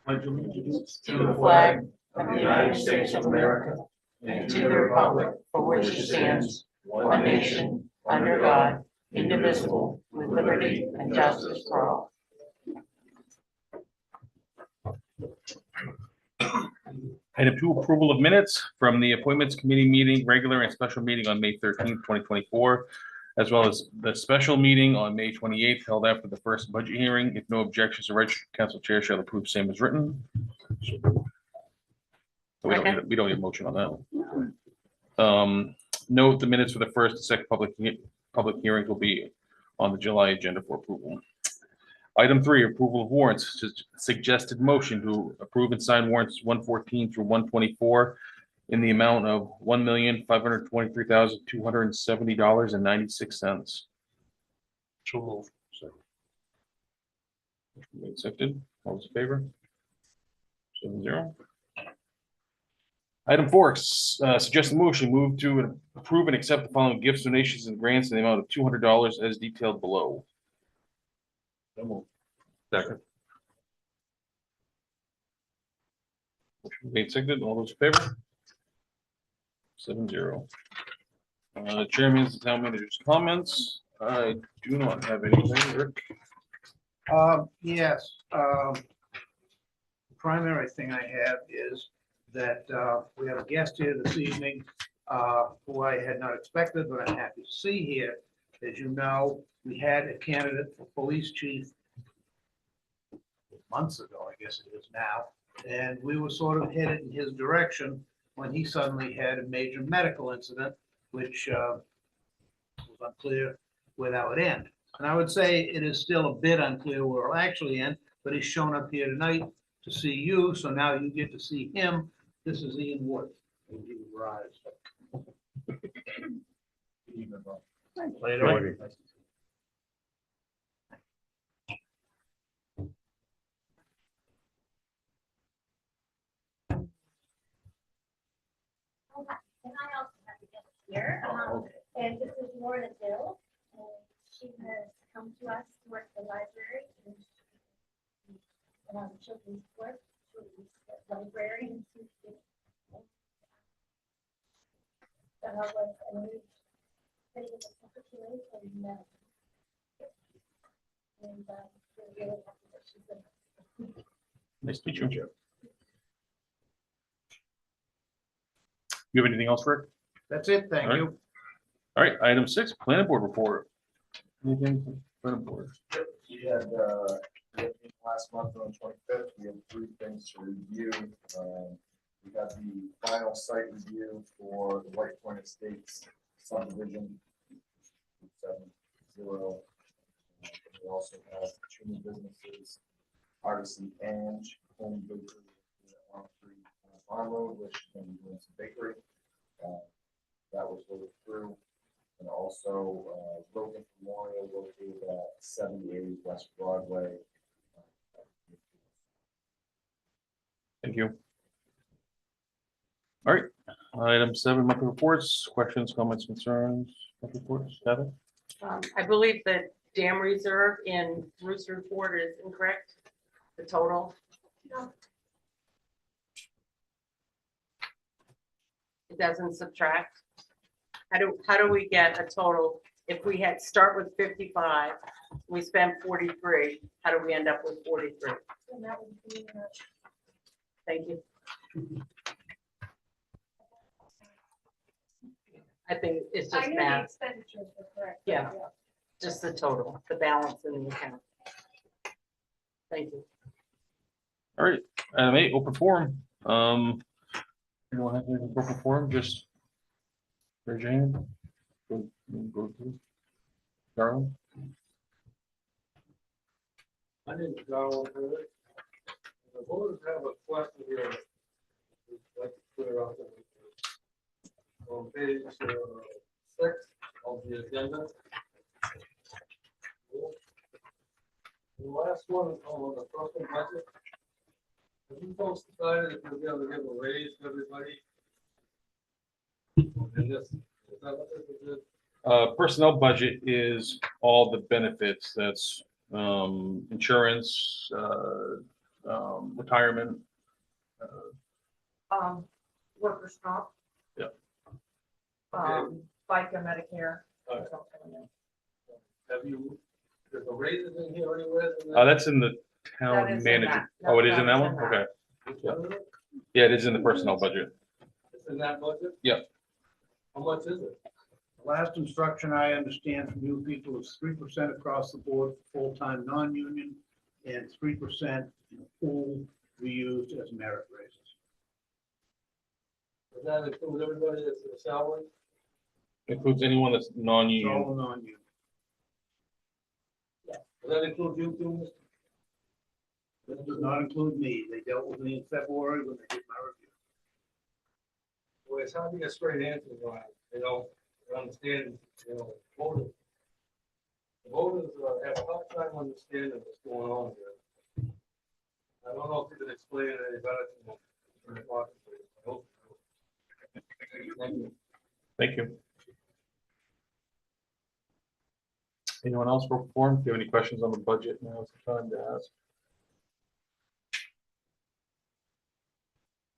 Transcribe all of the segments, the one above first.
pledge allegiance to the flag of the United States of America and to the republic for which it stands, one nation, under God, indivisible, with liberty and justice for all. Item 2, approval of minutes from the appointments committee meeting, regular and special meeting on May 13th, 2024, as well as the special meeting on May 28th held after the first budget hearing. If no objections, the registered council chair shall approve same as written. We don't need a motion on that one. Note the minutes for the first and second public hearings will be on the July agenda for approval. Item 3, approval of warrants. Suggested motion to approve and sign warrants 114 through 124 in the amount of $1,523,270.96. So moved. Accepted. All those in favor? 7-0. Item 4, suggested motion, move to approve and accept the following gifts, donations, and grants in the amount of $200 as detailed below. Second. Motion made, seconded. All those in favor? 7-0. Chairman's and town manager's comments. I do not have anything. Rick? Yes. The primary thing I have is that we have a guest here this evening who I had not expected, but I'm happy to see here. As you know, we had a candidate for police chief months ago, I guess it is now, and we were sort of headed in his direction when he suddenly had a major medical incident, which was unclear where that would end. And I would say it is still a bit unclear where it'll actually end, but he's shown up here tonight to see you, so now you get to see him. This is Ian Wood. He will rise. Later. And I also have to get here, and this is Lorna Dill, and she has come to us to work at the library and children's work, children's library. And she was a new secretary and we're really happy that she's with us. Nice to meet you. You have anything else, Rick? That's it. Thank you. All right, item 6, planning board report. Anything from planning board? We had last month on the 25th, we had 3 things to review. We got the final site review for the White Point Estates subdivision 270. We also have 2 new businesses, Artisan Ange, Home Bakery on 3 Farm Road, which is going to be doing some bakery. That was voted through. And also Logan Memorial located at 78 West Broadway. Thank you. All right, item 7, monthly reports, questions, comments, concerns, monthly reports, Heather? I believe the dam reserve in Bruce's report is incorrect, the total. No. It doesn't subtract. How do we get a total? If we had start with 55, we spent 43, how do we end up with 43? And that would be, Thank you. I think it's I just knew the math, expenditures were correct. Yeah. just the total, the balance in the account. Thank you. All right, item 8, open forum. You don't have anything for open forum, just raise your hand. Go through. Darrell? I didn't go over it. The voters have a question here. I'd like to clear up. On page 6 of the agenda. The last one on the first one budget. Have you folks decided if you're going to give a raise to everybody? And this, is that what this is? Personnel budget is all the benefits, that's insurance, retirement. Workers' comp. Yeah. FICA, Medicare. Alright. Have you, there's a raises in here anywhere? That's in the That town is in manager. that. Oh, it is in that That is one? in that. Okay. Which one is it? Yeah, it is in the personnel budget. It's in that budget? Yeah. How much is it? The last instruction I understand from you people is 3% across the board for full-time, non-union, and 3% in full be used as merit raises. Does that include everybody that's in the salary? Includes anyone that's It's non-union. all non-union. Does that include you too, Mr.? That does not include me. They dealt with me in February when they did my review. Well, it's hard to get straight answers on, I understand, voters. Voters have a hard time understanding what's going on here. I don't know if you can explain it any better to them. I hope so. Thank you. Thank you. Anyone else for form? Do you have any questions on the budget? Now is the time to ask.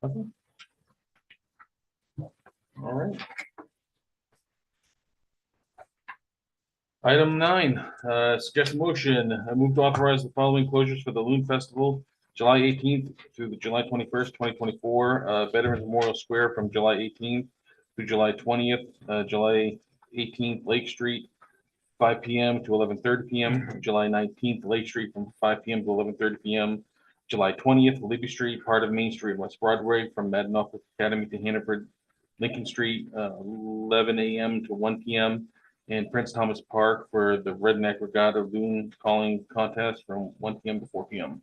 Nothing? All right. Item 9, suggest a motion. I move to authorize the following closures for the Loon Festival, July 18th through the July 21st, 2024. Veterans Memorial Square from July 18th through July 20th. July 18th, Lake Street, 5 p.m. to 11:30 p.m. July 19th, Lake Street from 5 p.m. to 11:30 p.m. July 20th, Libby Street, part of Main Street, West Broadway, from Madinoff Academy to Hannaford, Lincoln Street, 11 a.m. to 1 p.m. And Prince Thomas Park for the Redneck Regatta Loon Calling Contest from 1 p.m. to 4 p.m.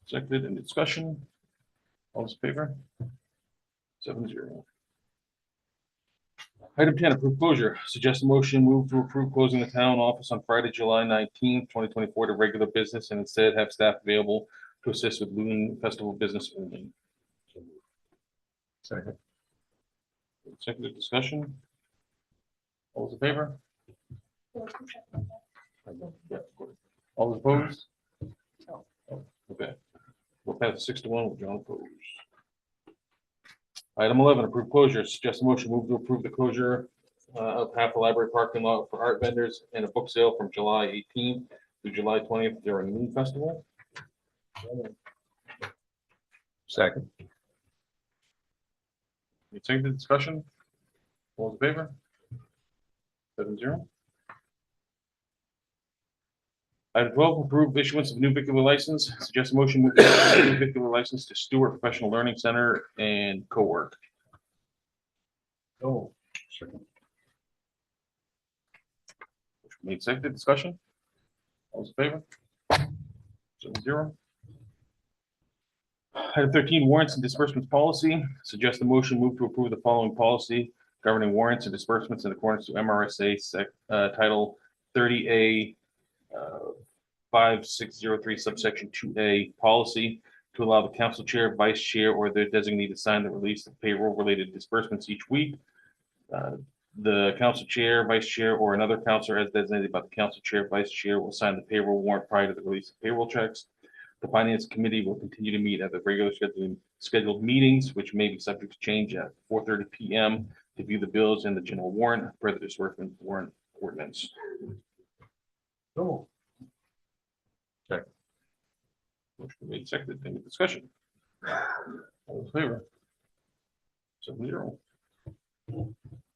Seconded in discussion. All those in favor? 7-0. Item 10, approve closure. Suggest a motion move to approve closing the town office on Friday, July 19th, 2024 to regular business and instead have staff available to assist with Loon Festival business only. Second. Seconded discussion. All those in favor? Yeah, of course. All those opposed? Oh, okay. We'll pass 6-1 with John opposed. Item 11, approve closure. Suggest a motion move to approve the closure of half the library parking lot for art vendors and a book sale from July 18th through July 20th during Moon Festival. Second. Any second discussion? All those in favor? 7-0. Item 12, approve issuance of new vehicular license. Suggest a motion move to issue new vehicular license to Stewart Professional Learning Center and co-work. Oh. Made second discussion. All those in favor? 7-0. Item 13, warrants and disbursements policy. Suggest a motion move to approve the following policy governing warrants and disbursements in accordance to MRSA Title 30A 5603 subsection 2A policy to allow the council chair, vice chair, or their designee to sign the release of payroll related disbursements each week. The council chair, vice chair, or another counselor as designated by the council chair, vice chair will sign the payroll warrant prior to the release of payroll checks. The finance committee will continue to meet at the regular scheduled meetings, which may be subject to change at 4:30 p.m. to view the bills and the general warrant per the disbursement warrant ordinance. Oh. Motion made, seconded, any discussion? All in favor? 7-0.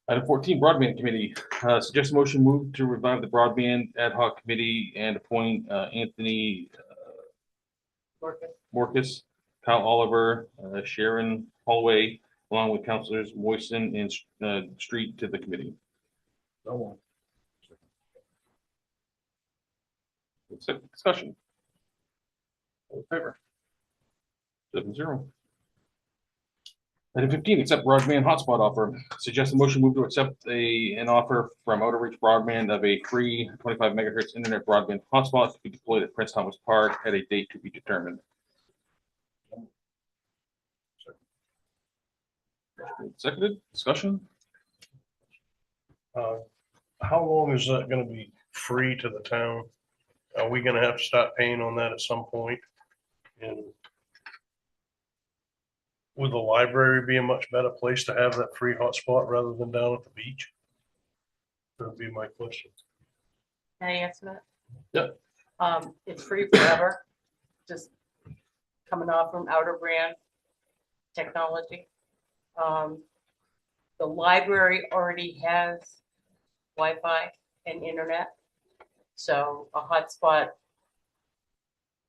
Item 14, broadband committee. Suggest a motion move to revive the broadband ad hoc committee and appoint Anthony Morcus, Kyle Oliver, Sharon Holloway, along with councilors Moisten and Street to the committee. Second discussion. All in favor? 7-0. Item 15, accept broadband hotspot offer. Suggest a motion move to accept an offer from Outreach Broadband of a free 25 megahertz internet broadband hotspot to be deployed at Prince Thomas Park at a date to be determined. Seconded, discussion. How long is that gonna be free to the town. Are we gonna have to start paying on that at some point? And would the library be a much better place to have that free hotspot rather than down at the beach? That would be my question. Can I answer that? Yeah. It's free forever, just coming off from outer brand technology. The library already has Wi-Fi and internet. So a hotspot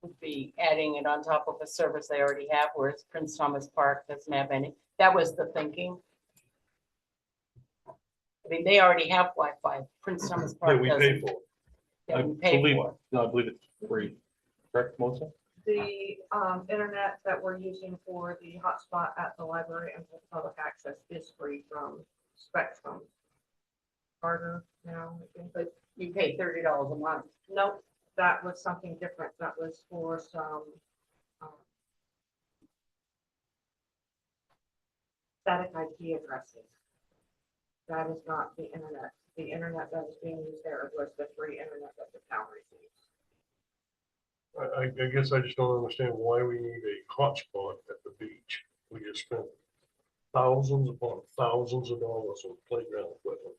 would be adding it on top of a service they already have, whereas Prince Thomas Park doesn't have any. That was the thinking. I mean, they already have Wi-Fi. Prince Thomas That Park we doesn't. pay for. That I we pay believe, for. no, I believe it's free. Correct, Melissa? The internet that we're using for the hotspot at the library and for public access is free from Spectrum. Carter now, I think, but You pay $30 a month. nope, that was something different. That was for some static IP addresses. That is not the internet. The internet that is being used there was the free internet that the town receives. I guess I just don't understand why we need a hotspot at the beach. We just spent thousands upon thousands of dollars on playground equipment.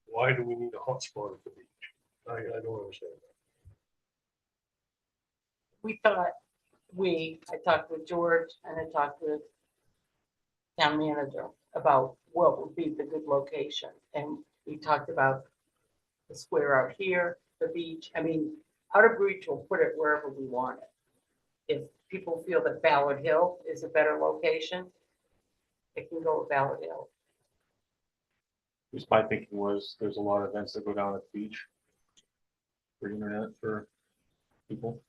Why do we need a hotspot at the beach? I don't understand that. We thought, I talked with George and I talked with town manager about what would be the good location. And we talked about the square out here, the beach. I mean, Outer Breach will put it wherever we want it. If people feel that Ballard Hill is a better location, it can go at Ballard Hill. Just my thinking was, there's a lot of events that go down at the beach. For internet for people.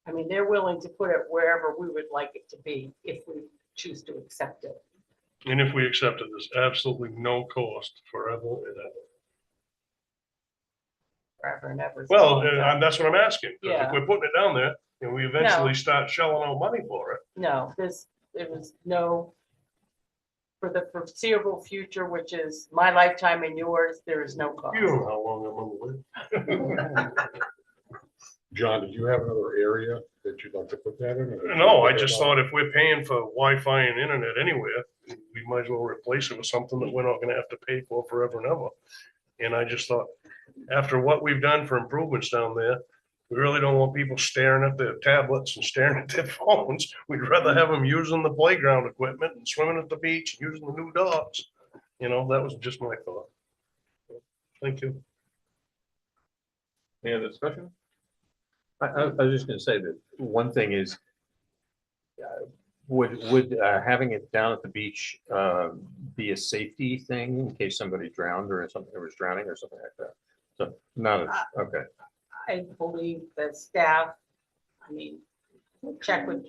I mean, they're willing to put it wherever we would like it to be if we choose to accept it. And if we accept it, there's absolutely no cost forever and ever. Forever and ever. Well, that's what I'm asking. 'Cause Yeah. if we're putting it down there and we eventually start shelling out money for it, No, there was no, for the foreseeable future, which is my lifetime and yours, there is no cost. you don't know how long I'm gonna live. John, did you have another area that you'd like to put that in? or- No, I just thought if we're paying for Wi-Fi and internet anywhere, we might as well replace it with something that we're not gonna have to pay for forever and ever. And I just thought, after what we've done for improvements down there, we really don't want people staring at their tablets and staring at their phones. We'd rather have them using the playground equipment and swimming at the beach, and using the new docks. You know, that was just my thought. Thank you. Any other discussion? I was just gonna say that one thing is, would having it down at the beach be a safety thing in case somebody drowned or something, or was drowning or something like that? So, okay. I believe that staff, I mean, check with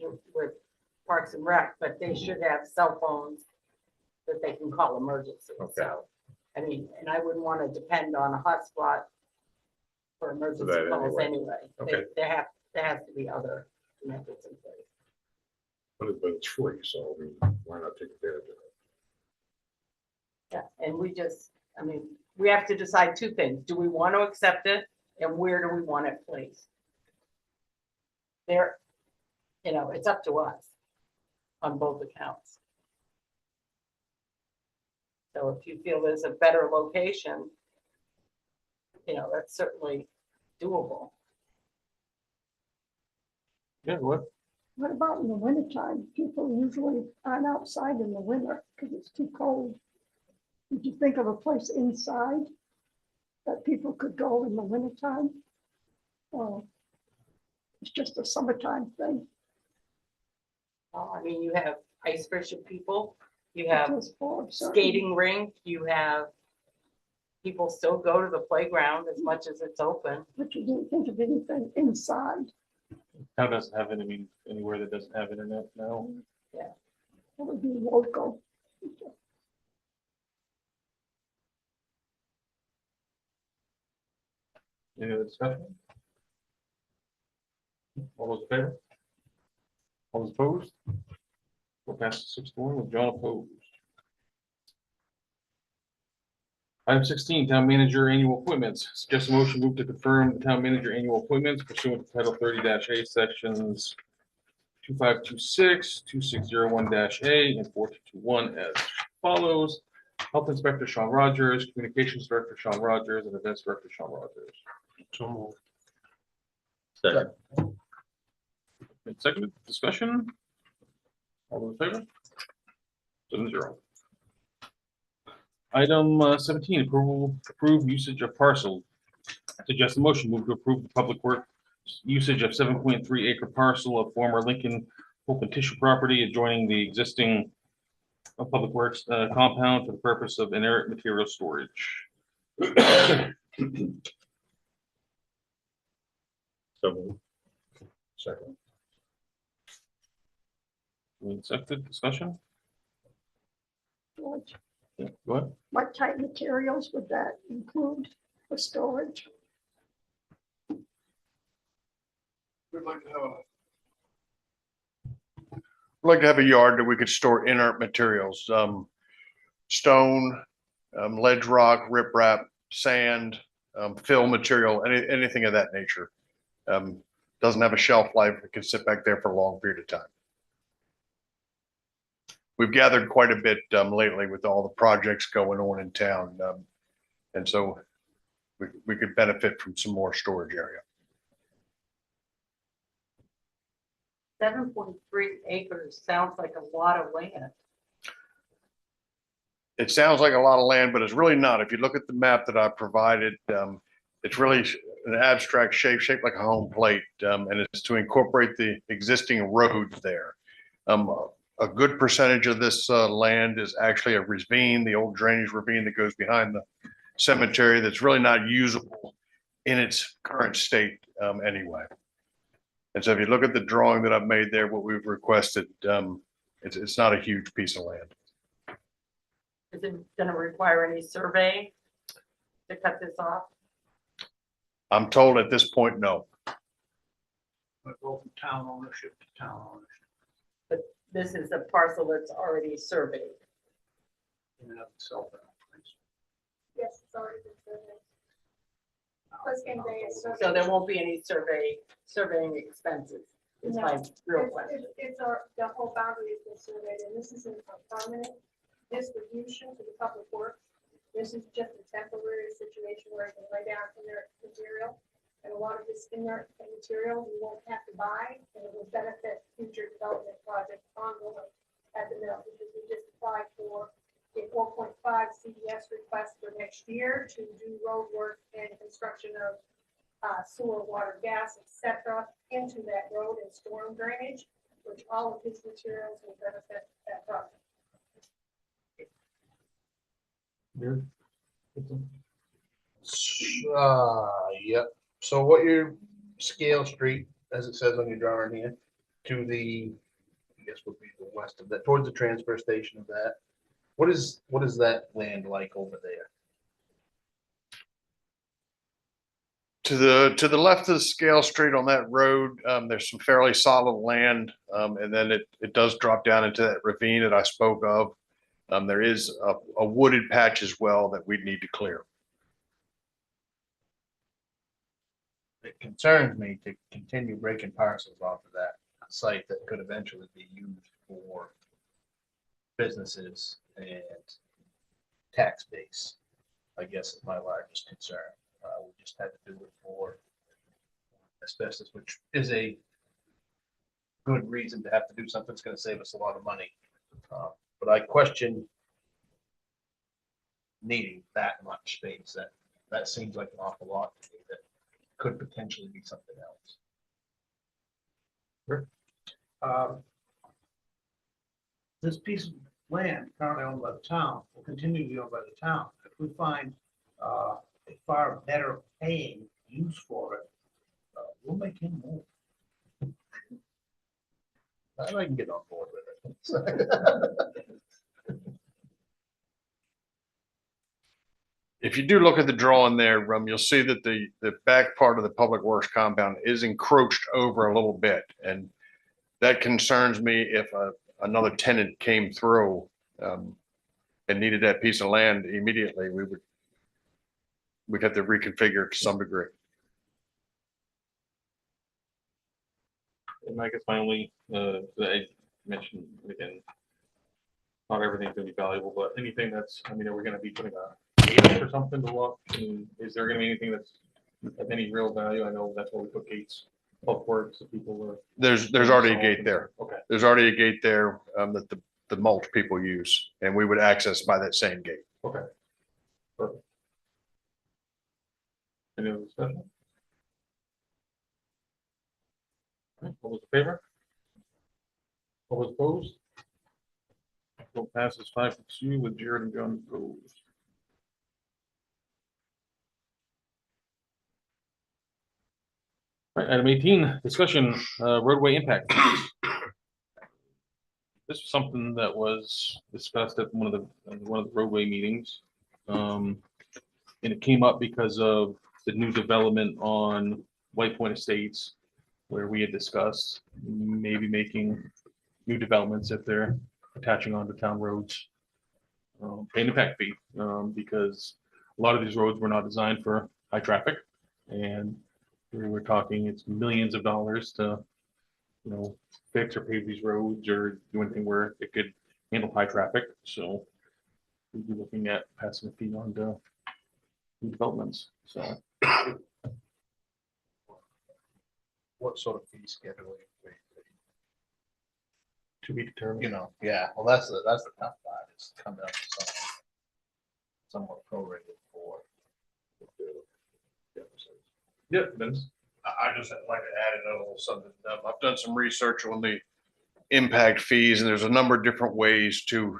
Parks and Rec, but they should have cell phones that they can call emergency. Okay. So, I mean, and I wouldn't want to depend on a hotspot for emergency that calls anyway. Okay. There has to be other methods in place. But it's free, so I mean, why not take advantage of it? Yeah, and we just, I mean, we have to decide two things. Do we want to accept it? And where do we want it placed? There, it's up to us on both accounts. So if you feel there's a better location, that's certainly doable. Yeah, what? What about in the wintertime? People usually aren't outside in the winter because it's too cold. Did you think of a place inside that people could go in the wintertime? Or it's just a summertime thing? I mean, you have ice fishing people, you have Just for certain- skating rink, you have people still go to the playground as much as it's open. But you didn't think of anything inside. Town doesn't have it, I mean, anywhere that doesn't have internet now. That would be local. Any other discussion? All those in favor? All those opposed? We'll pass 6-1 with John opposed. Item 16, town manager annual appointments. Suggest a motion move to confirm the town manager annual appointments pursuant to Title 30-A, Sections 2526, 2601-A, and 4221 as follows. Health Inspector Sean Rogers, Communications Director Sean Rogers, and Events Director Sean Rogers. So moved. Second. Second, discussion? All those in favor? 7-0. Item 17, approve usage of parcel. Suggest a motion move to approve the public work usage of 7.3 acre parcel of former Lincoln open tissue property adjoining the existing public works compound for the purpose of inert material storage. So moved. Second. Accepted, discussion? George, Yeah, go ahead. what type materials would that include for storage? We'd like to have a yard that we could store inert materials, stone, ledge rock, riprap, sand, fill material, anything of that nature. Doesn't have a shelf life. It can sit back there for a long period of time. We've gathered quite a bit lately with all the projects going on in town. And so we could benefit from some more storage area. 7.3 acres sounds like a lot of land. It sounds like a lot of land, but it's really not. If you look at the map that I provided, it's really an abstract shape, shaped like a home plate, and it's to incorporate the existing roads there. A good percentage of this land is actually a ravine, the old drainage ravine that goes behind the cemetery that's really not usable in its current state anyway. And so if you look at the drawing that I've made there, what we've requested, it's not a huge piece of land. Is it gonna require any survey to cut this off? I'm told at this point, no. But go from town ownership to town ownership This is a parcel that's already surveyed. in and of itself. Yes, it's already been surveyed. First-game day is surveyed. So there won't be any surveying expenses. Is my real question. It's the whole boundary has been surveyed, and this isn't a permanent distribution to the public works. This is just a temporary situation where it can lay down inert material. And a lot of this inert material you won't have to buy, and it will benefit future development projects ongoing at the mill, because we just applied for a 4.5 CDS request for next year to do road work and construction of sewer, water, gas, etc. into that road and storm drainage, which all of these materials will benefit that project. Yep. So what your scale street, as it says on your drawing here, to the, I guess would be the west of that, towards the transfer station of that. What is that land like over there? To the left of the scale street on that road, there's some fairly solid land, and then it does drop down into that ravine that I spoke of. There is a wooded patch as well that we'd need to clear. It concerns me to continue breaking parcels off of that site that could eventually be used for businesses and tax base, I guess is my largest concern. We just had to do it for asbestos, which is a good reason to have to do something that's going to save us a lot of money. But I question needing that much space. That seems like an awful lot to me that could potentially be something else. This piece of land currently owned by the town will continue to be owned by the town. If we find a far better paying use for it, we'll make him move. I can get on board with it. If you do look at the drawing there, you'll see that the back part of the public works compound is encroached over a little bit. And that concerns me if another tenant came through and needed that piece of land immediately, we would we'd have to reconfigure it to some degree. And I guess my only, I mentioned again, not everything's gonna be valuable, but anything that's, I mean, are we gonna be putting a gate up or something to look? And is there gonna be anything that's of any real value? I know that's why we put gates, up works, so people were. There's already a gate there. Okay, There's already a gate there, that the mulch people use, and we would access by that same gate. okay. Perfect. Any other discussion? All right, all those in favor? All those opposed? Vote passes 5-2 with Jared and John opposed. All right, item 18, discussion, roadway impact fees. This was something that was discussed at one of the roadway meetings. And it came up because of the new development on White Point Estates, where we had discussed maybe making new developments if they're attaching onto town roads. Pay an impact fee, because a lot of these roads were not designed for high traffic. And we were talking, it's millions of dollars to, fix or pave these roads or do anything where it could handle high traffic. So we'd be looking at passing a fee on to new developments. So What sort of fee schedule? to be determined. Yeah, well, that's the tough part, is to come down to something somewhat prorated for. Yeah, Vince. I just like to add a little something. I've done some research on the impact fees, and there's a number of different ways to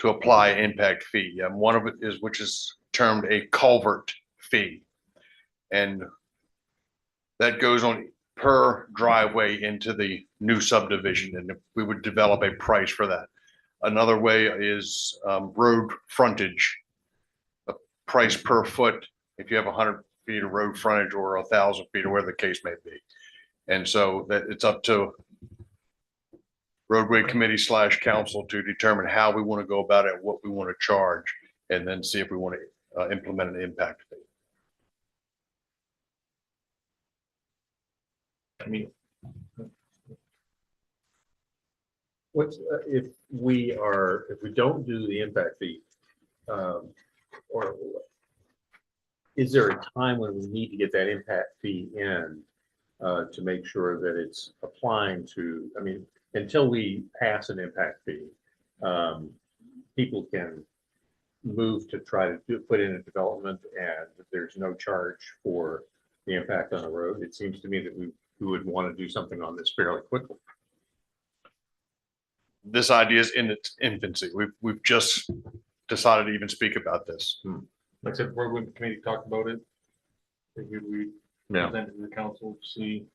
apply impact fee. One of it is, which is termed a culvert fee. And that goes on per driveway into the new subdivision, and we would develop a price for that. Another way is road frontage, a price per foot, if you have 100 feet of road frontage or 1,000 feet, or whatever the case may be. And so that it's up to roadway committee / council to determine how we want to go about it, what we want to charge, and then see if we want to implement an impact fee. I mean, What's, if we don't do the impact fee, or is there a time when we need to get that impact fee in to make sure that it's applying to, I mean, until we pass an impact fee, people can move to try to put in a development and there's no charge for the impact on the road. It seems to me that we would want to do something on this fairly quickly. This idea is in its infancy. We've just decided to even speak about this. like I said, roadway committee talked about it. Figured we Yeah. present it to the council to see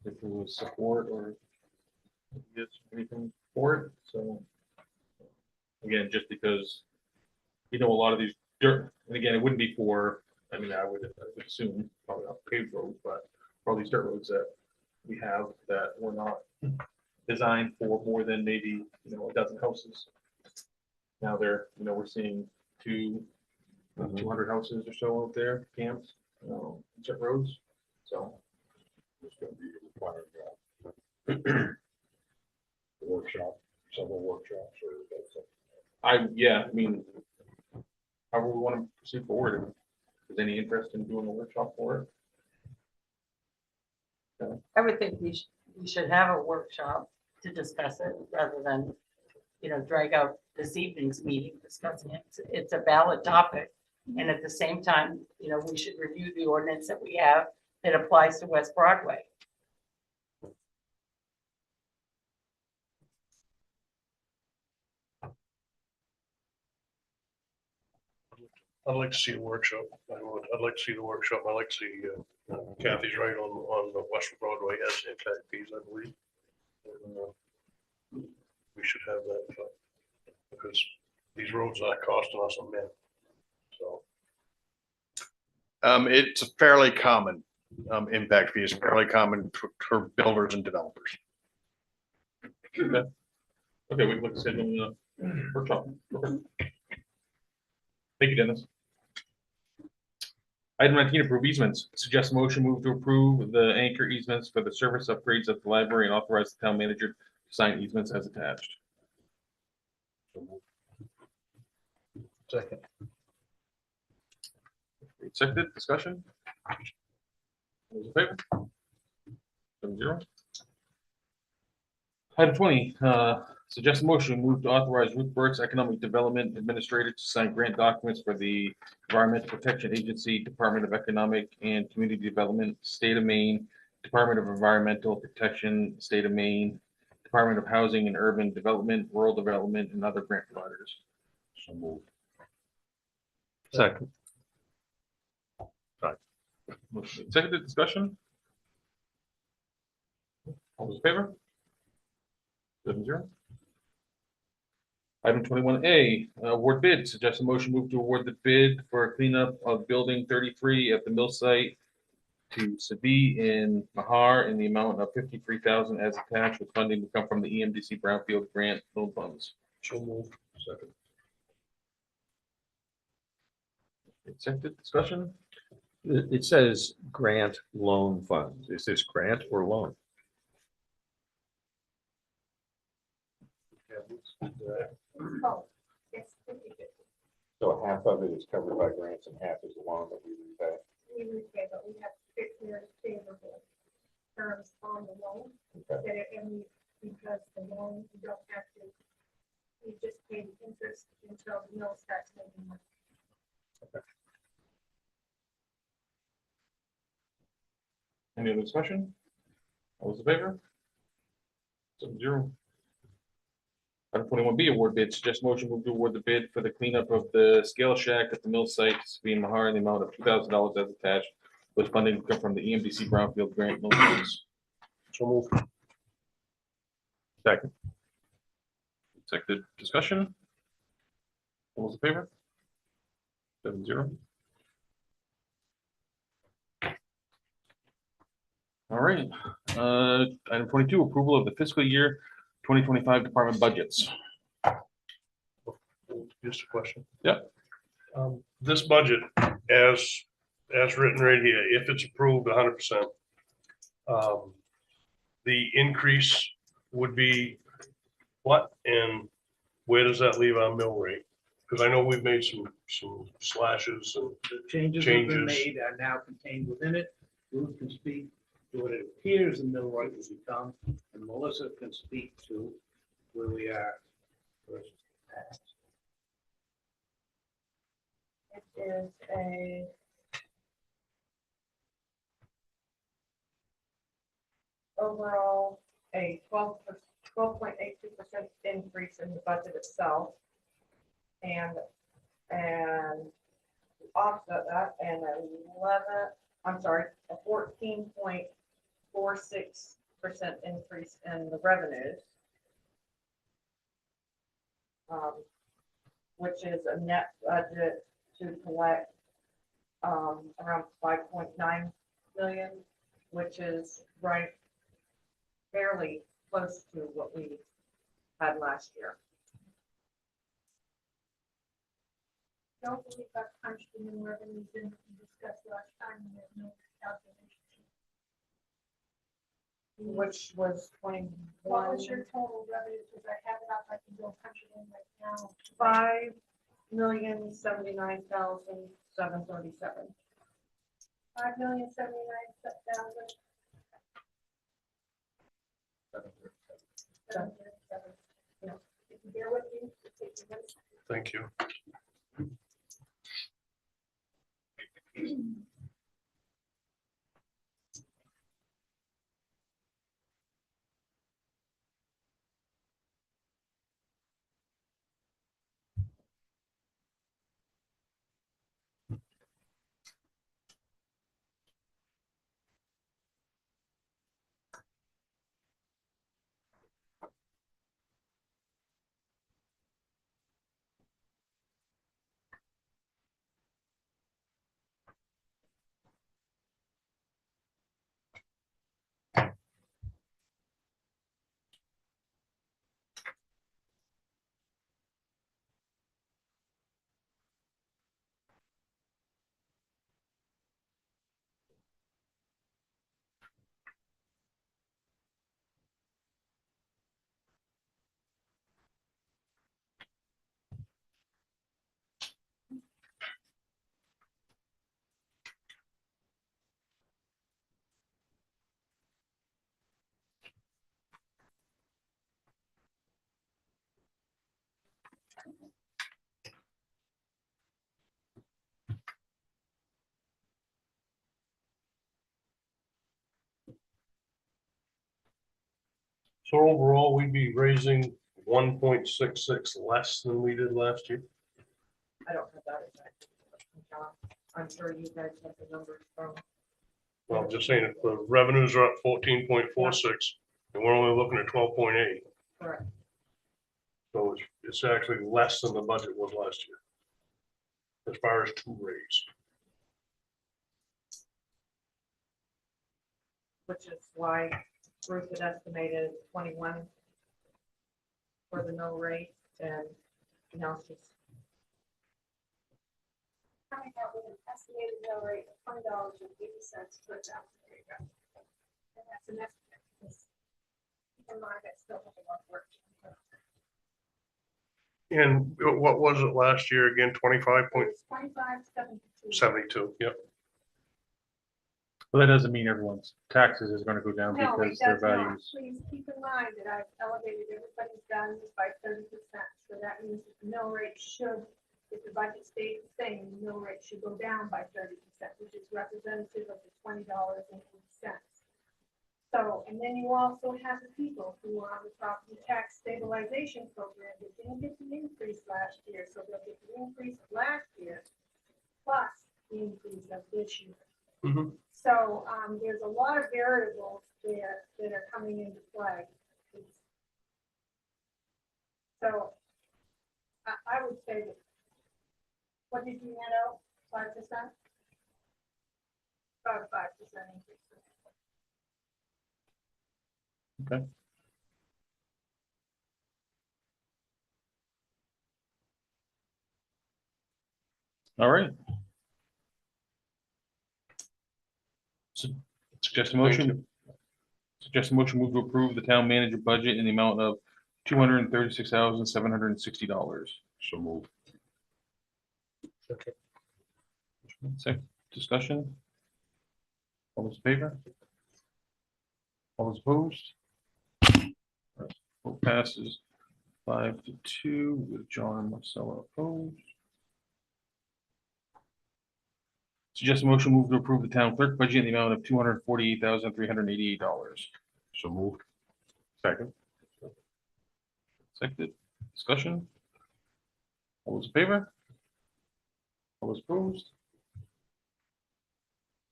if there was support or get anything for it. So again, just because, a lot of these dirt, and again, it wouldn't be for, I mean, I would assume probably not paved roads, but for all these dirt roads that we have that were not designed for more than maybe, a dozen houses. Now they're, we're seeing 200 houses or so out there, camps, dirt roads. So It's gonna be required, workshop, several workshops or that's. I mean, however we want to proceed forward. If there's any interest in doing a workshop for it. I would think we should have a workshop to discuss it rather than, drag out this evening's meeting discussing it. It's a valid topic. And at the same time, we should review the ordinance that we have that applies to West Broadway. I'd like to see a workshop. I'd like to see the workshop. I'd like to see Kathy's right on the Western Broadway as impact fees, I believe. And, we should have that because these roads are costing us a mint. So. It's a fairly common impact fee. It's fairly common for builders and developers. Okay, we can look at scheduling a workshop. Okay. Thank you, Dennis. Item 19, approve easements. Suggest motion move to approve the anchor easements for the service upgrades at the library and authorize the town manager to sign easements as attached. Second. Seconded, discussion? Those in favor? 7-0. Item 20, suggest motion move to authorize Ruth Burt's Economic Development Administrator to sign grant documents for the Environmental Protection Agency, Department of Economic and Community Development, State of Maine, Department of Environmental Protection, State of Maine, Department of Housing and Urban Development, Rural Development, and other grant providers. So moved. Second. Motion made, seconded, discussion? All those in favor? 7-0. Item 21A, award bid. Suggest a motion move to award the bid for cleanup of building 33 at the mill site to Sabi in Mahar in the amount of $53,000 as attached, with funding to come from the EMDC Brownfield Grant Loan Funds. So moved. Second. Seconded, discussion? It says grant loan funds. Is this grant or loan? Oh, it's 50/50. So half of it is covered by grants and half is a loan that we repay. We repay, but we have 6 years favorable terms on the loan. Okay. That it, and we, because the loan, we don't have to, we just pay the interest until the mill starts making money. Any other discussion? All those in favor? 7-0. Item 21B, award bid. Suggest motion move to award the bid for the cleanup of the scale shack at the mill site to Sabine Mahar in the amount of $2,000 as attached, with funding to come from the EMDC Brownfield Grant Loan Funds. So moved. Second. Seconded, discussion? All those in favor? 7-0. All right, item 22, approval of the fiscal year 2025 department budgets. Just a question. Yep. This budget, as written right here, if it's approved 100%, the increase would be what, and where does that leave our mill rate? Because I know we've made some slashes and The changes that have been Changes. made are now contained within it. Ruth can speak to what it appears the mill rate will become, and Melissa can speak to where we are versus the past. It is a overall a 12.82% increase in the budget itself. And offset that and a 14.46% increase in the revenues. Which is a net budget to collect around 5.9 million, which is right fairly close to what we had last year. Don't believe that punched in the revenues in we discussed last time, and there's no calculation. Which was What 21, was your total revenue? Because I have it up, I can go punch it in right now. 5,079,737. 5,079,000. 737. Yeah. If you bear with me, it takes a minute. thank you. So overall, we'd be raising 1.66 less than we did last year. I don't have that exact. John. I'm sure you guys have the numbers from, Well, I'm just saying, if the revenues are up 14.46, and we're only looking at 12.8, correct. so it's actually less than the budget was last year. As far as to raise. Which is why Bruce had estimated 21 for the mill rate, and now it's just, Coming out with an estimated mill rate of $20.80 per thousand acre. And that's an estimate, because keep in mind that's still a lot of work. And what was it last year again? 25.72? It's 25.72. Yep. Well, that doesn't mean everyone's taxes is gonna go down No, it because their does not. values. Please keep in mind that I've elevated everybody's values by 30%. So that means that the mill rate should, if the budget stays the same, the mill rate should go down by 30%, which is representative of the $20.80. So, and then you also have the people who are on the property tax stabilization program that didn't get the increase last year, so they'll get the increase of last year plus the increase of this year. Mhm. So, there's a lot of variables there that are coming into play. So, I would say that, what did you net out, 5%? About 5% increase. Okay. All right. So, suggest a motion. Suggest a motion move to approve the town manager budget in the amount of $236,760. So move. Second, discussion? All those in favor? All those opposed? Vote passes 5-2 with John and Marcella opposed. Suggest a motion move to approve the town clerk budget in the amount of $248,388. So move. Second. Seconded. Discussion? All those in favor? All those opposed?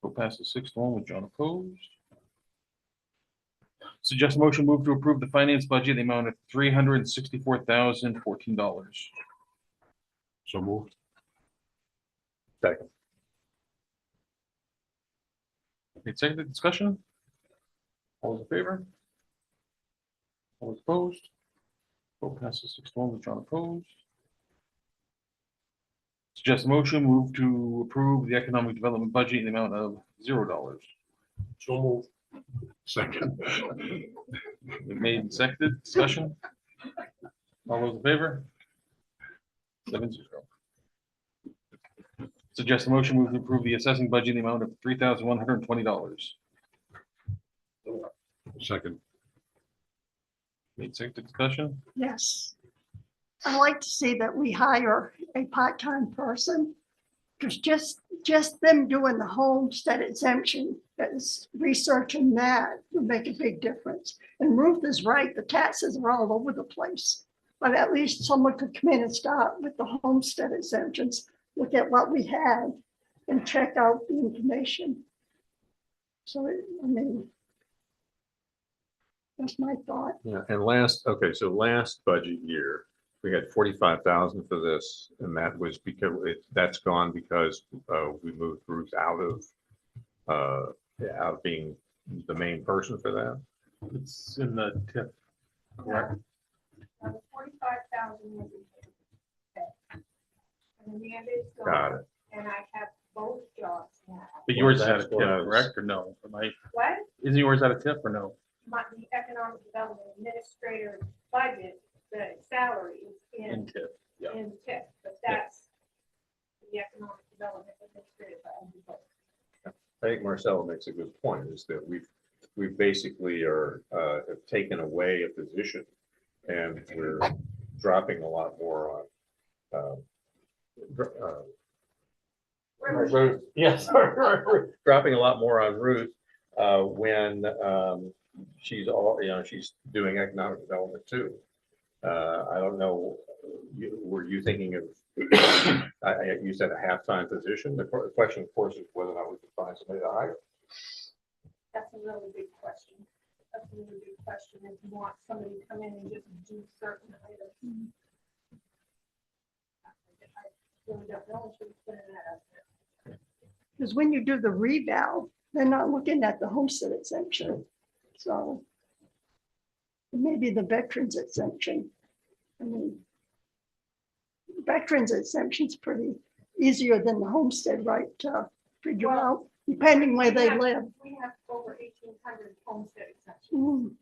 Vote passes 6-1 with John opposed. Suggest a motion move to approve the finance budget in the amount of $364,014. So move. Second. Made seconded. Discussion? All those in favor? All those opposed? Vote passes 6-1 with John opposed. Suggest a motion move to approve the economic development budget in the amount of $0. So move. Second. Made and seconded. Discussion? All those in favor? 7-0. Suggest a motion move to approve the assessing budget in the amount of $3,120. Second. Made seconded. Discussion? Yes. I like to see that we hire a part-time person. Because just them doing the homestead exemption, that's researching that would make a big difference. And Ruth is right, the taxes are all over the place. But at least someone could come in and start with the homestead exemptions, look at what we have and check out the information. So, I mean, that's my thought. Yeah, and last budget year, we had 45,000 for this, and that was because that's gone because we moved Bruce out of being the main person for that. It's in the tip. Correct. Now, the 45,000 was in there. And the mandate's Got gone, it. and I have both jobs now. But yours is out That's of tip, what I was- correct, or no? Am I, What? isn't yours out of tip or no? The economic development administrator budget, the salary is In in tip, yeah. TIP, but that's the economic development administrative budget. I think Marcella makes a good point, is that we basically have taken away a position, and we're dropping a lot more on Ruth. Yes, dropping a lot more on Ruth when she's all, she's doing economic development too. I don't know, were you thinking of, you said a half-time position? The question, of course, is whether or not we can find somebody to hire. That's a really big question. That's a really big question. If you want somebody to come in and just do certain items. I really don't know. Should we put it out there? Because when you do the reval, they're not looking at the homestead exemption. So maybe the veterans exemption. I mean, veterans exemption's pretty easier than the homestead, right, to figure Well, out, depending where they We have- live. We have over 1,800 homestead exemptions. Mm,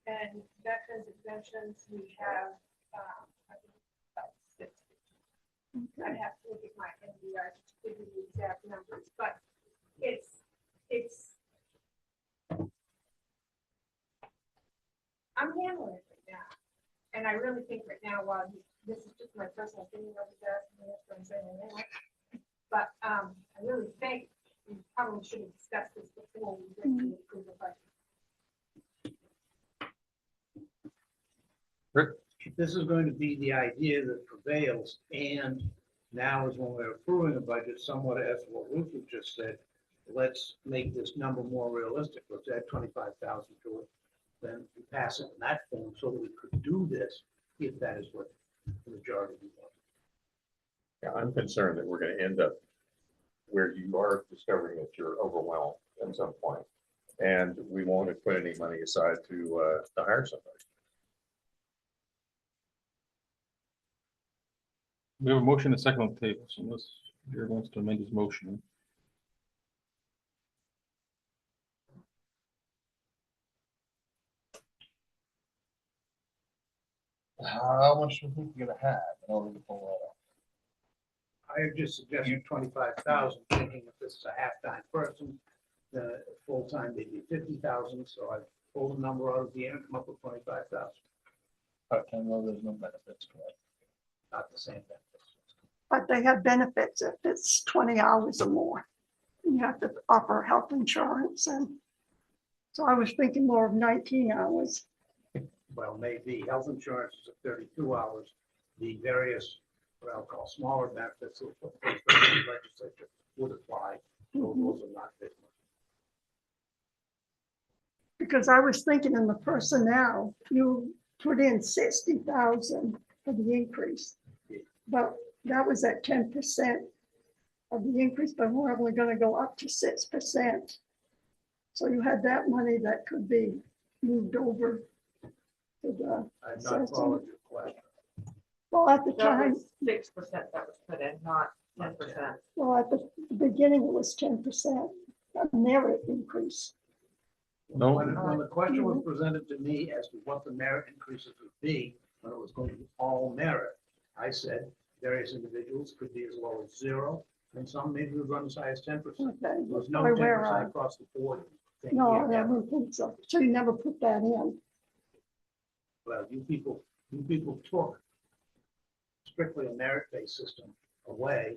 And veterans exemptions, we have, I think about 60. I'd have to look at my NDR to give you the exact numbers, but it's, I'm handling it right now. And I really think right now, while this is just my personal opinion, of that, and that's what I'm saying now. But I really think we probably should have discussed this before we get to approve the budget. This is going to be the idea that prevails, and now is when we're approving a budget, somewhat as what Ruth just said, let's make this number more realistic, let's add 25,000 to it, then we pass it in that form so that we could do this, if that is what the majority wants. Yeah, I'm concerned that we're gonna end up where you are discovering that you're overwhelmed at some point, and we won't have put any money aside to hire somebody. We have a motion and a second on the table, so unless Jared wants to amend his motion. How much do you think you're gonna have in order to pull that off? I have just suggested 25,000, thinking if this is a half-time person, the full-time, they'd be 50,000, so I pulled the number out of the air and come up with 25,000, Part-time, well, there's no benefits to it. not the same thing. But they have benefits if it's 20 hours or more. You have to offer health insurance, and so I was thinking more of 19 hours. Well, maybe health insurance is at 32 hours, the various, what I'll call smaller benefits of the legislature would apply. So those are not big ones. Because I was thinking in the personnel, you put in 60,000 for the increase. But that was at 10% of the increase, but we're only gonna go up to 6%. So you had that money that could be moved over to the, I've not followed your question. well, at the That time, was 6% that was put in, not 10%. well, at the beginning, it was 10%, a merit increase. No. When the question was presented to me as to what the merit increases would be, when it was going to be all merit, I said various individuals could be as low as 0, and some maybe would run as high as 10%. Okay. There was no Where 10% I- across the board. thing No, here, I ever. don't think so. So you never put that in. Well, you people took strictly a merit-based system away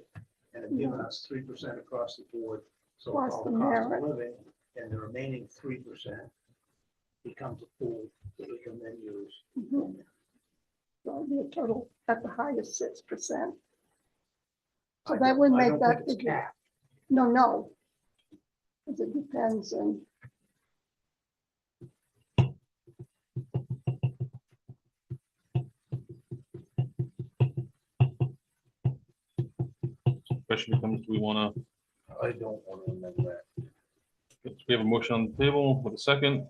and have given us 3% across the board. So Plus called the cost merit. of living, and the remaining 3% becomes a pool that we can then use. Mhm. So it'd be a total at the highest 6%. So I that don't- would I make don't that think it's figure. capped. No. Because it depends on, Question becomes, do we want I don't want to amend that. to, we have a motion on the table with a second.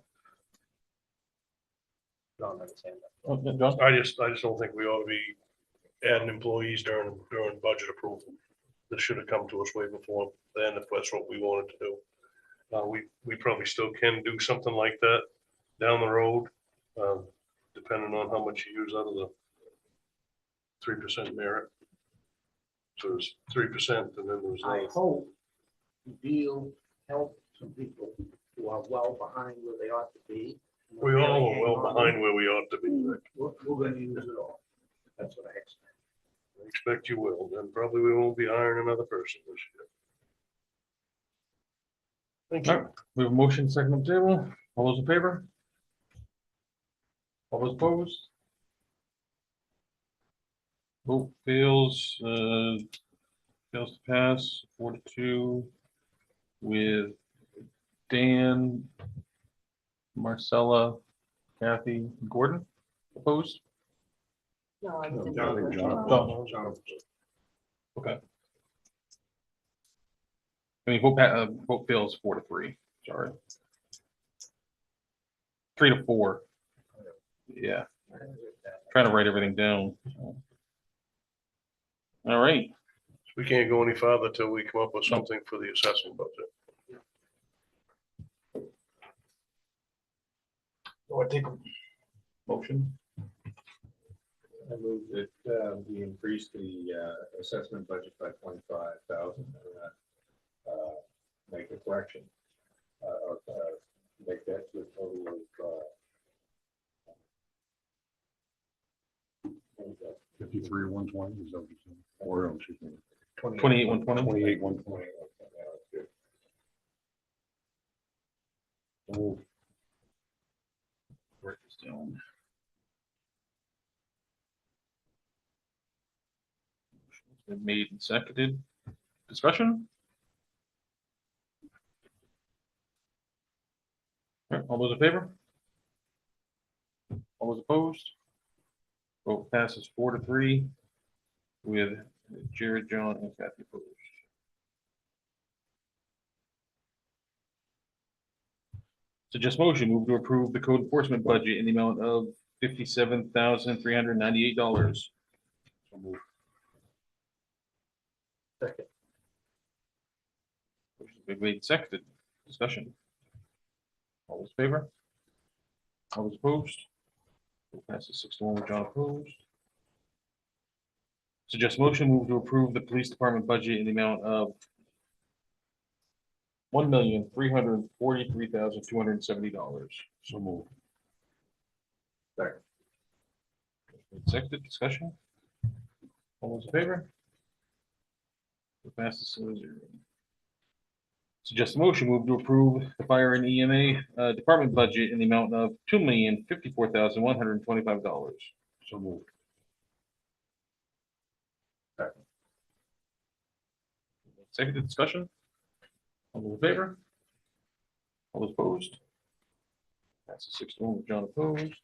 Don't understand that. Oh, yeah, John? I just don't think we ought to be adding employees during budget approval. This should have come to us way before then, if that's what we wanted to do. We probably still can do something like that down the road, depending on how much you use out of the 3% merit. So there's 3%, and then there's I another. hope you help some people who are well behind where they ought to be. We all are well behind where we ought to be. Rick. We're gonna use it all. That's what I expect. I expect you will, then probably we won't be hiring another person this year. Thank All you. right, we have a motion second on the table. All those in favor? All those opposed? Vote fails, fails to pass, 4-2 with Dan, Marcella, Kathy, Gordon opposed. No, I didn't. John. Okay. I mean, vote fails 4-3, sorry. 3-4. Yeah. Trying to write everything down. All right, We can't go any farther till we come up with something for the assessment budget. so I take a motion. I move that we increase the assessment budget by 25,000. Make a correction. Or make that to a total of 53, 120, is that what you're saying? Or, excuse me, 28, 120. 28, 120. Write this down. Motion's been made and seconded. Discussion? All right, all those in favor? All those opposed? Vote passes 4-3 with Jared, John, and Kathy opposed. Suggest motion, move to approve the code enforcement budget in the amount of $57,398. So move. Second. Motion's been made and seconded. Discussion. All those in favor? All those opposed? Vote passes 6-1 with John opposed. Suggest motion, move to approve the police department budget in the amount of $1,343,270. So move. Second. Seconded, discussion. All those in favor? It passes 7-0. Suggest motion, move to approve the fire and EMA department budget in the amount of $2,054,125. So move. Seconded, discussion. All those in favor? All those opposed? Passes 6-1 with John opposed.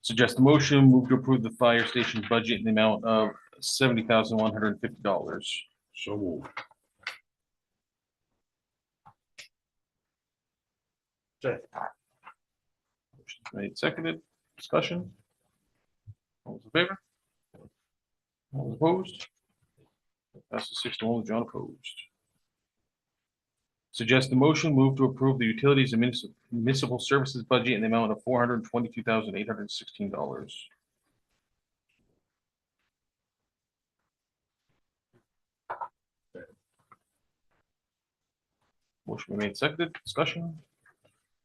Suggest a motion, move to approve the fire station budget in the amount of $70,150. So move. Motion's made, seconded, discussion. All those in favor? All those opposed? Passes 6-1 with John opposed. Suggest the motion, move to approve the utilities and municipal services budget in the amount of $422,816. Motion been made, seconded, discussion.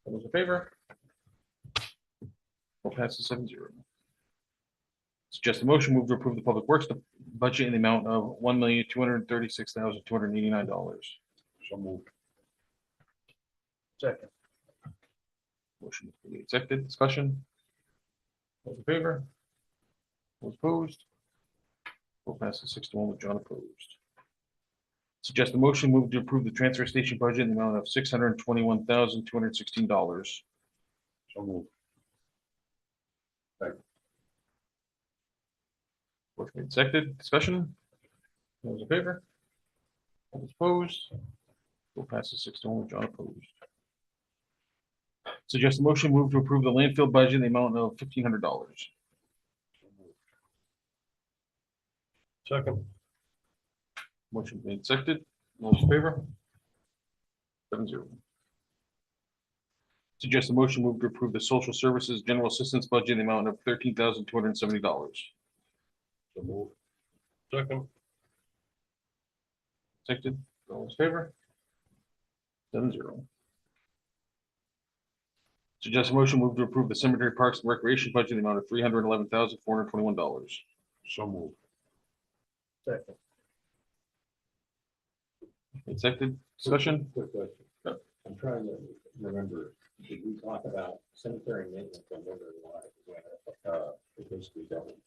All those in favor? Vote passes 7-0. Suggest a motion, move to approve the public works budget in the amount of $1,236,289. So move. Second. Motion is made, seconded, discussion. Those in favor? Those opposed? Vote passes 6-1 with John opposed. Suggest a motion, move to approve the transfer station budget in the amount of $621,216. So move. Motion made, seconded, discussion. Those in favor? All those opposed? Vote passes 6-1 with John opposed. Suggest a motion, move to approve the landfill budget in the amount of $1,500. Second. Motion made, seconded. All those in favor? 7-0. Suggest a motion, move to approve the social services general assistance budget in the amount of $13,270. So move. Second. Seconded. All those in favor? 7-0. Suggest a motion, move to approve the cemetery parks and recreation budget in the amount of $311,421. So move. Second. Made, seconded, discussion. Quick question. I'm trying to remember, did we talk about cemetery maintenance on River Line? It basically doubled.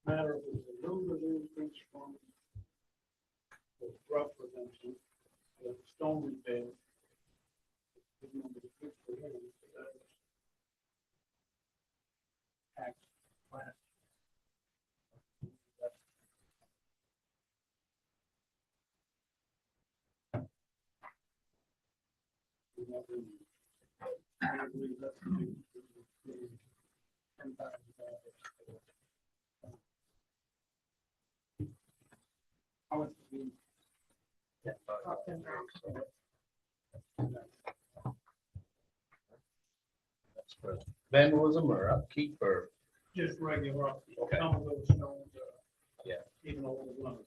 Matter of the number of increase from the rough prevention, the stone repair. The number of fix for him, so that was tax plan. I believe that's the $10,000. How much do we? That's for vandalism or upkeep or? Just regular, Okay. some of those stones, Yeah. even over the ones.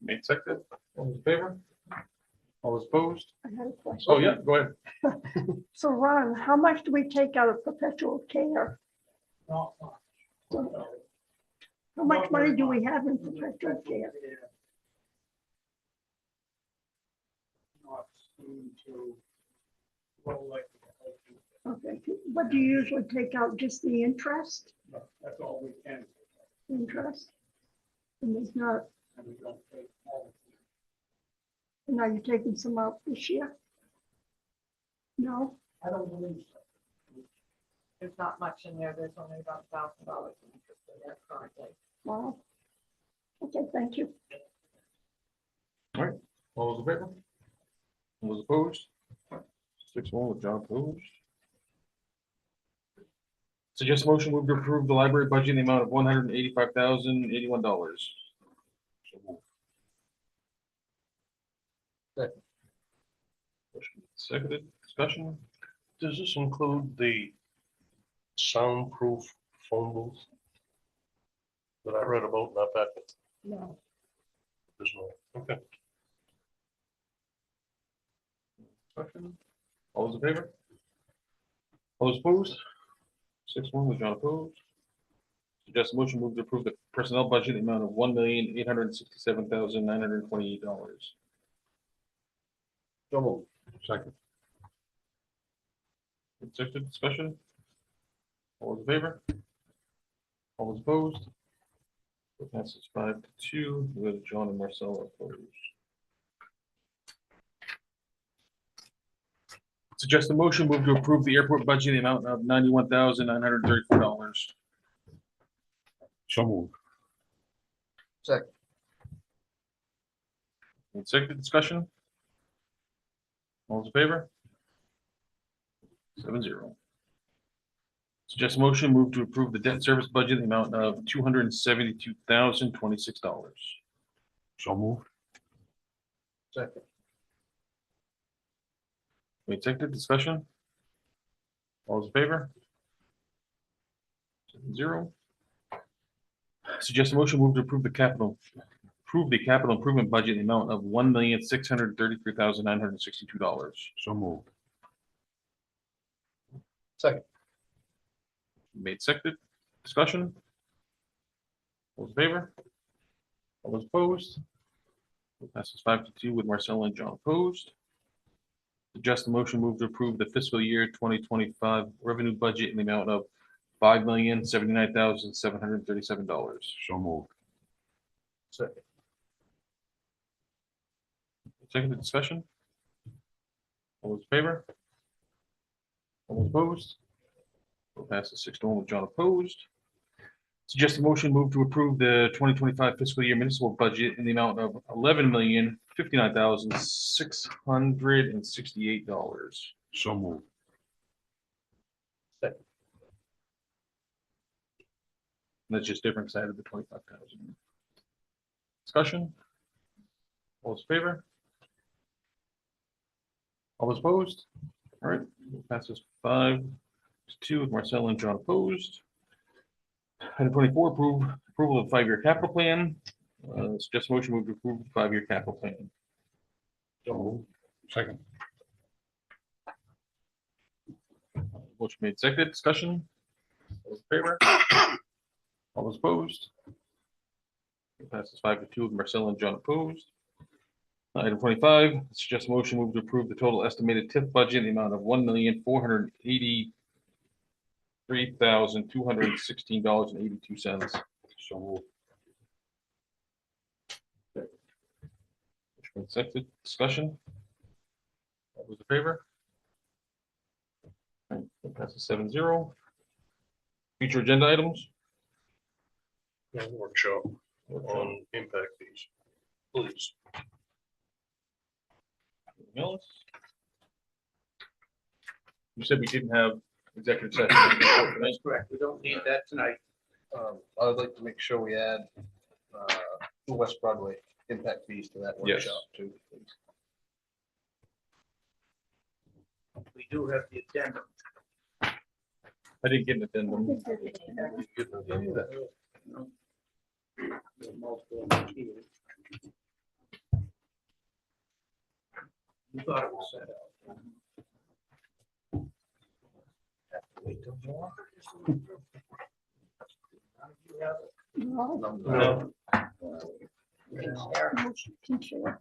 Made second. All those in favor? All those opposed? I had a question. Oh, yeah, go ahead. So Ron, how much do we take out of perpetual care? Not much. How much money do we have in perpetual care? Not seem to roll like. Okay, but do you usually take out just the interest? That's all we can, Interest? And there's not, and we don't take all. and now you're taking some out this year? No? I don't believe so. There's not much in there. There's only about $1,000 in interest in there currently. Wow. Okay, thank you. All those in favor? All those opposed? 6-1 with John opposed. Suggest motion move to approve the library budget in the amount of $185,081. Motion seconded, discussion. Does this include the soundproof phone booth that I read about in that packet? No. There's no, okay. Discussion. All those in favor? All those opposed? 6-1 with John opposed. Suggest motion move to approve the personnel budget in the amount of $1,867,928. So moved. Second. Seconded, discussion. All those in favor? All those opposed? It passes 5-2 with John and Marcel opposed. Suggest a motion move to approve the airport budget in the amount of $91,934. So moved. Second. Seconded, discussion. All those in favor? 7-0. Suggest a motion move to approve the debt service budget in the amount of $272,026. So moved. Second. Seconded, discussion. All those in favor? 7-0. Suggest a motion move to approve the capital improvement budget in the amount of $1,633,962. So moved. Second. Made seconded, discussion. All those in favor? All those opposed? It passes 5-2 with Marcel and John opposed. Suggest a motion move to approve the fiscal year 2025 revenue budget in the amount of $5,079,737. So moved. Second. Seconded, discussion. All those in favor? All those opposed? It passes 6-1 with John opposed. Suggest a motion move to approve the 2025 fiscal year municipal budget in the amount of $59,668. So moved. That's just different side of the 25,000. Discussion? All those in favor? All those opposed? All right, passes 5-2 with Marcel and John opposed. Item 24, approval of 5-year capital plan. Suggest motion move to approve the 5-year capital plan. So moved. Second. Motion made, seconded, discussion. All those in favor? All those opposed? It passes 5-2 with Marcel and John opposed. Item 25, suggest motion move to approve the total estimated TIF budget in the amount of $1,483,216.82. So moved. Motion made, seconded, discussion. All those in favor? All right, that passes 7-0. Future agenda items? Workshop on impact fees, please. Anything else? You said we didn't have executive session. Tonight. That's correct. We don't need that tonight. I would like to make sure we add the West Broadway impact fees to that Yes. workshop too, please. We do have the addendum. I didn't get an addendum. There are multiple ones here. We thought it was set out. Have to wait till July. No, No. motion to share.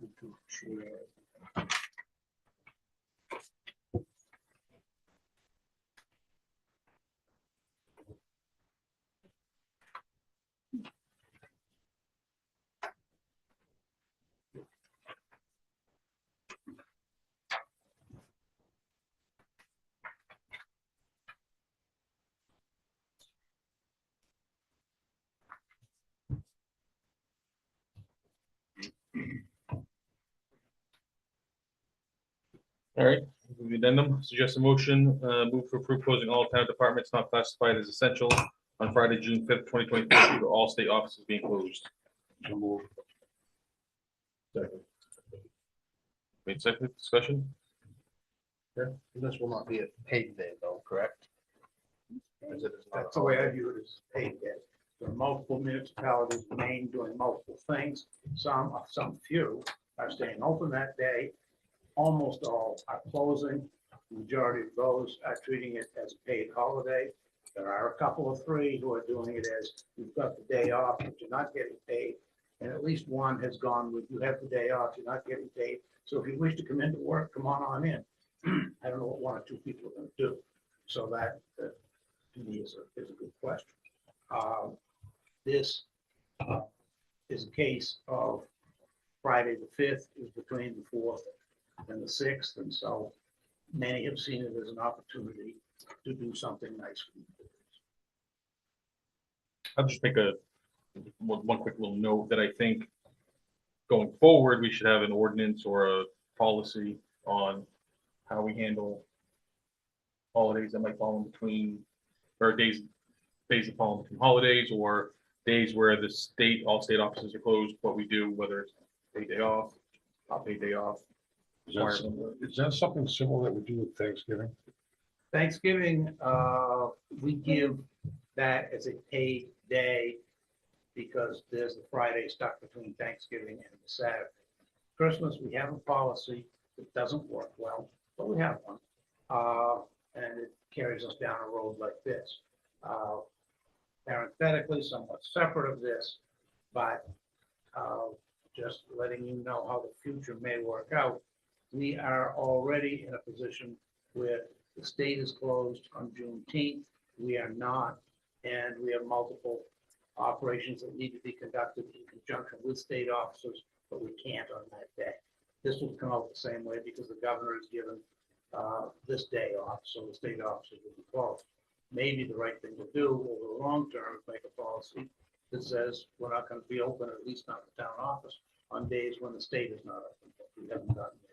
All right, the addendum, suggest a motion, move to approve closing all town departments not classified as essential on Friday, June 5th, 2024, due to all state offices being closed. So moved. Second. Made second, discussion? This will not be a paid day though, correct? As it is not a That's the way I holiday. view it as paid debt. There are multiple municipalities in Maine doing multiple things. Some few are staying open that day. Almost all are closing. The majority of those are treating it as a paid holiday. There are a couple of three who are doing it as, you've got the day off, but you're not getting paid. And at least one has gone with, you have the day off, you're not getting paid. So if you wish to come into work, come on in. I don't know what one or two people are going to do. So that, to me, is a good question. This is a case of Friday the 5th is between the 4th and the 6th, and so many have seen it as an opportunity to do something nice for the employees. I'll just make one quick little note that I think going forward, we should have an ordinance or a policy on how we handle holidays that might fall in between, or days that fall in between holidays, or days where all state offices are closed, what we do, whether it's paid day off, not paid day off. Is that something similar that we do with Thanksgiving? Thanksgiving, we give that as a paid day because there's the Friday stuck between Thanksgiving and the Saturday. Christmas, we have a policy that doesn't work well, but we have one. And it carries us down a road like this. Parenthetically, somewhat separate of this, but just letting you know how the future may work out. We are already in a position where the state is closed on Juneteenth. We are not, and we have multiple operations that need to be conducted in conjunction with state officers, but we can't on that day. This will come out the same way because the governor has given this day off, so the state officers will be closed. Maybe the right thing to do over the long term is make a policy that says we're not going to be open, at least not the town office, on days when the state is not open. We haven't gotten there.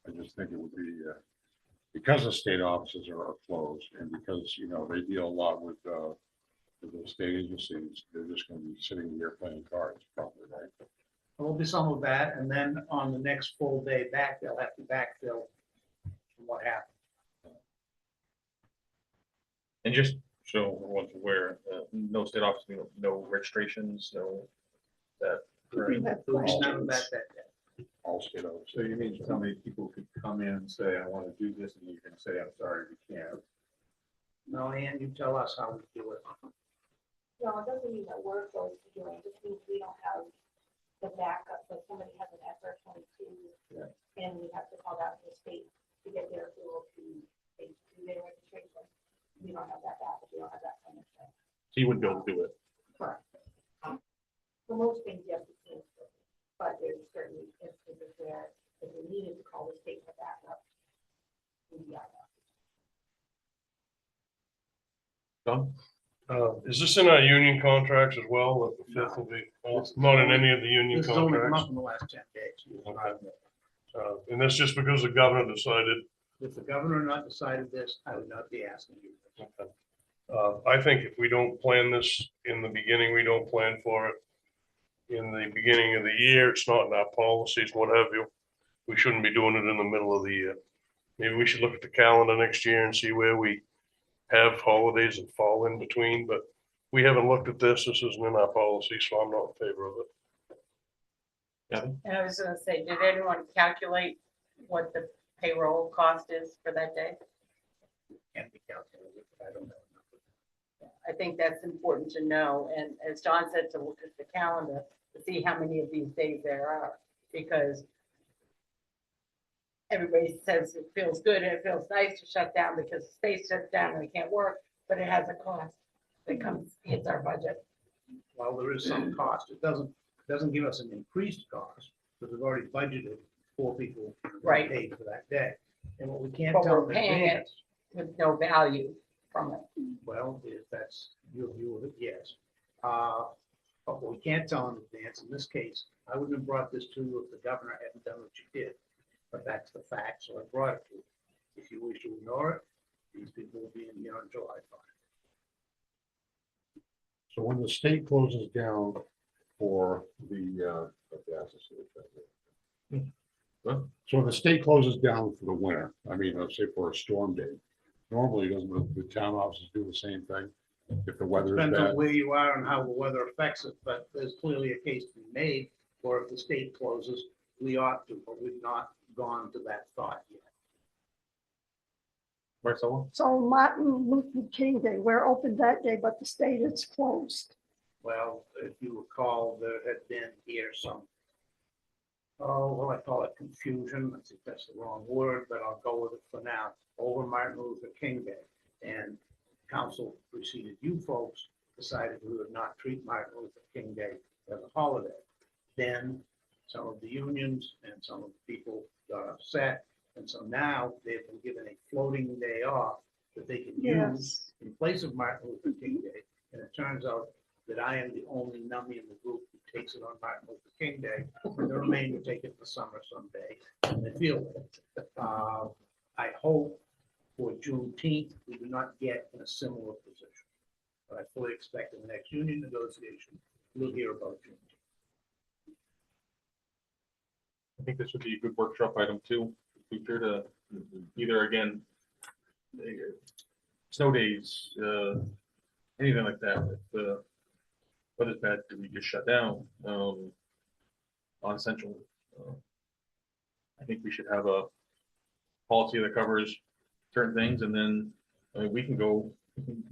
I just think it would be, because the state offices are closed and because, you know, they deal a lot with the state agencies, they're just gonna be sitting here playing cards probably, right? There will be some of that, and then on the next full day back, they'll have to backfill from what happened. And just so everyone's aware, no state office, no registrations, no that. We have There will be questions. none of that day. All state offices. So you mean so many people could come in and say, I want to do this, and you can say, I'm sorry, we can't. No, Ann, you tell us how we do it. No, it doesn't mean that we're close to doing, it just means we don't have the backup, so somebody has an SR 22. Yeah. And we have to call out to the state to get their approval to do their registration. We don't have that backup, we don't have that kind of thing. So you wouldn't be able to do it. Correct. For most things, yes, it's transferred, but there's certain instances where if we needed to call the state for backup, we'd be out of. Done? Is this in our union contracts as well, that the fifth will be, not in any of the union This has only come contracts? up in the last 10 days. Okay. And that's just because the governor decided, If the governor not decided this, I would not be asking you. I think if we don't plan this in the beginning, we don't plan for it in the beginning of the year, it's not in our policies, what have you. We shouldn't be doing it in the middle of the year. Maybe we should look at the calendar next year and see where we have holidays that fall in between, but we haven't looked at this. This isn't in our policy, so I'm not in favor of it. And I was gonna say, did anyone calculate what the payroll cost is for that day? Can't be calculated, but I don't know. I think that's important to know, and as John said, to look at the calendar to see how many of these days there are, because everybody says it feels good and it feels nice to shut down because the state shuts down and they can't work, but it has a cost that comes, hits our budget. Well, there is some cost. It doesn't give us an increased cost, because we've already budgeted 4 people Right. paid for that day. And what we can't But tell we're them in paying it. advance, With no value from it. well, if that's your view of it, yes. But what we can't tell in advance, in this case, I wouldn't have brought this to you if the governor hadn't done what you did. But that's the fact, so I brought it to you. If you wish to ignore it, these people will be in here on July 5. So when the state closes down for the, so when the state closes down for the winter, I mean, let's say for a storm day, normally doesn't the town offices do the same thing? If the weather is Depends on bad, where you are and how the weather affects it, but there's clearly a case to be made, or if the state closes, we ought to, but we've not gone to that thought yet. Marcella? So Martin Luther King Day, we're open that day, but the state is closed. Well, if you recall, there had been here some, oh, well, I call it confusion. I think that's the wrong word, but I'll go with it for now, over Martin Luther King Day. And council preceded you folks decided we would not treat Martin Luther King Day as a holiday. Then some of the unions and some of the people got upset. And so now they've been given a floating day off that they can use Yes. in place of Martin Luther King Day. And it turns out that I am the only numbie in the group who takes it on Martin Luther King Day. And the remainder take it for summer someday. And they feel it. I hope for Juneteenth, we do not get in a similar position. But I fully expect in the next union negotiation, we'll hear about Juneteenth. I think this would be a good workshop item too. Future to either again, snow days, anything like that. If the weather's bad, do we just shut down? Non-essential. I think we should have a policy that covers certain things, and then we can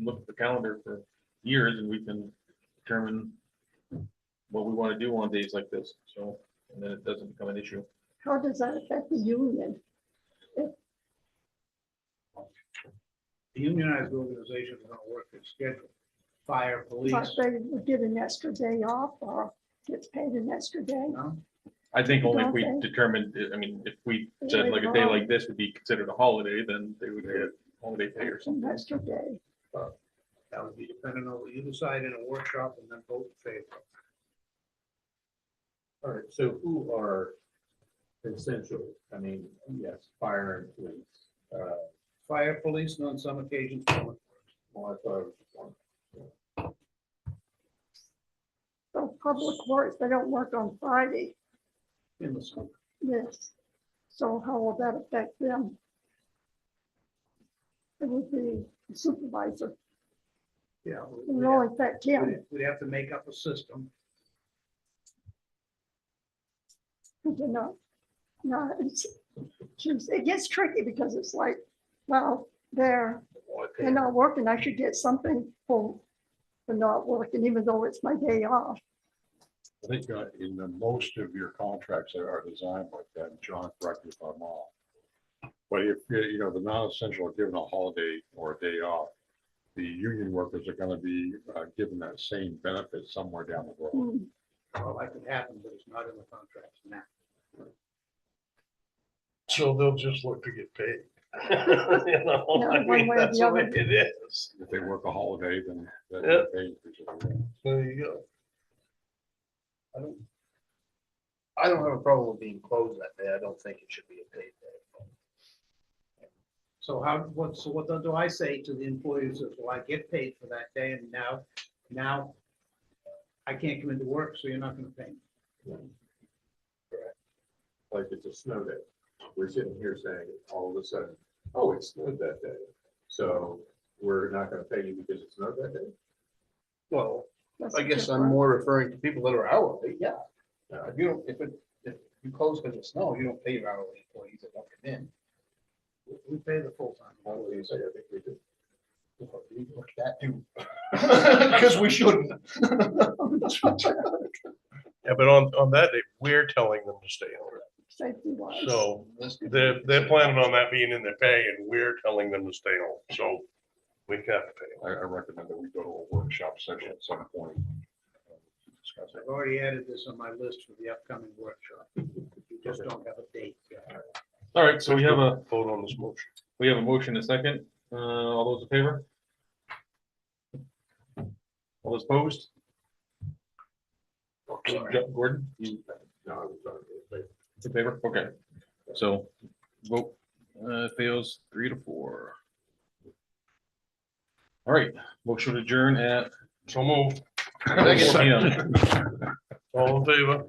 look at the calendar for years, and we can determine what we want to do on days like this. So, and then it doesn't become an issue. How does that affect the union? The unionized organizations are going to work their schedule. Fire, police, But they would get an extra day off or gets paid an extra day? no? I think only if we Okay. determined, I mean, if we said like a day like this would be considered a holiday, then they would get holiday pay or An something. extra day. That would be dependent on what you decide in a workshop and then vote in favor. All right, so who are essential? I mean, yes, fire and police. Fire, police, and on some occasions, public Well, I thought it was one. So public works, they don't work on Friday, in the summer. yes. So how will that affect them? It would be the supervisor, Yeah. it will only affect him, We'd have to make up a system. because they're not, it gets tricky because it's like, well, they're not working, I should get something for not working, even though it's my day off. I think in most of your contracts that are designed like that, John, correct me if I'm wrong. But if, the non-essential are given a holiday or a day off, the union workers are gonna be given that same benefit somewhere down the road. Hmm. Well, that could happen, but it's not in the contracts now. So they'll just look to get paid. You know, Yeah, I one mean, way or that's the the way other. it is. If they work a holiday, then Yeah. they're paid. There you go. I don't have a problem with being closed that day. I don't think it should be a paid day. So what do I say to the employees? Well, I get paid for that day and now I can't come into work, so you're not gonna pay me. Like it's a snow day. We're sitting here saying all of a sudden, oh, it snowed that day. So we're not gonna pay you because it snowed that day? Well, That's I guess I'm different. more referring to people that are hourly, yeah. If you don't, if you close because of snow, you don't pay your hourly employees that don't come in. We pay the full-time. How do you say, I think we do. Look at that too. Because we shouldn't. Yeah, but on that day, we're telling them to stay home. Safety wise. So they're planning on that being in their pay and we're telling them to stay home. So we have to pay them. I recommend that we go to a workshop session at some point. Discuss it. I've already added this on my list for the upcoming workshop. You just don't have a date yet. All right, so we have a Vote on this motion. motion, a second. All those in favor? All those opposed? Gordon, No, I was on it. in favor? Okay. So vote fails 3-4. All right, motion to adjourn at So move. 4 p.m. All in favor?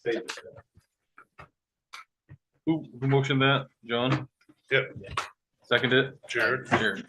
Thanks, John. Who motioned that? John? Yep. Seconded? Jared. Jared.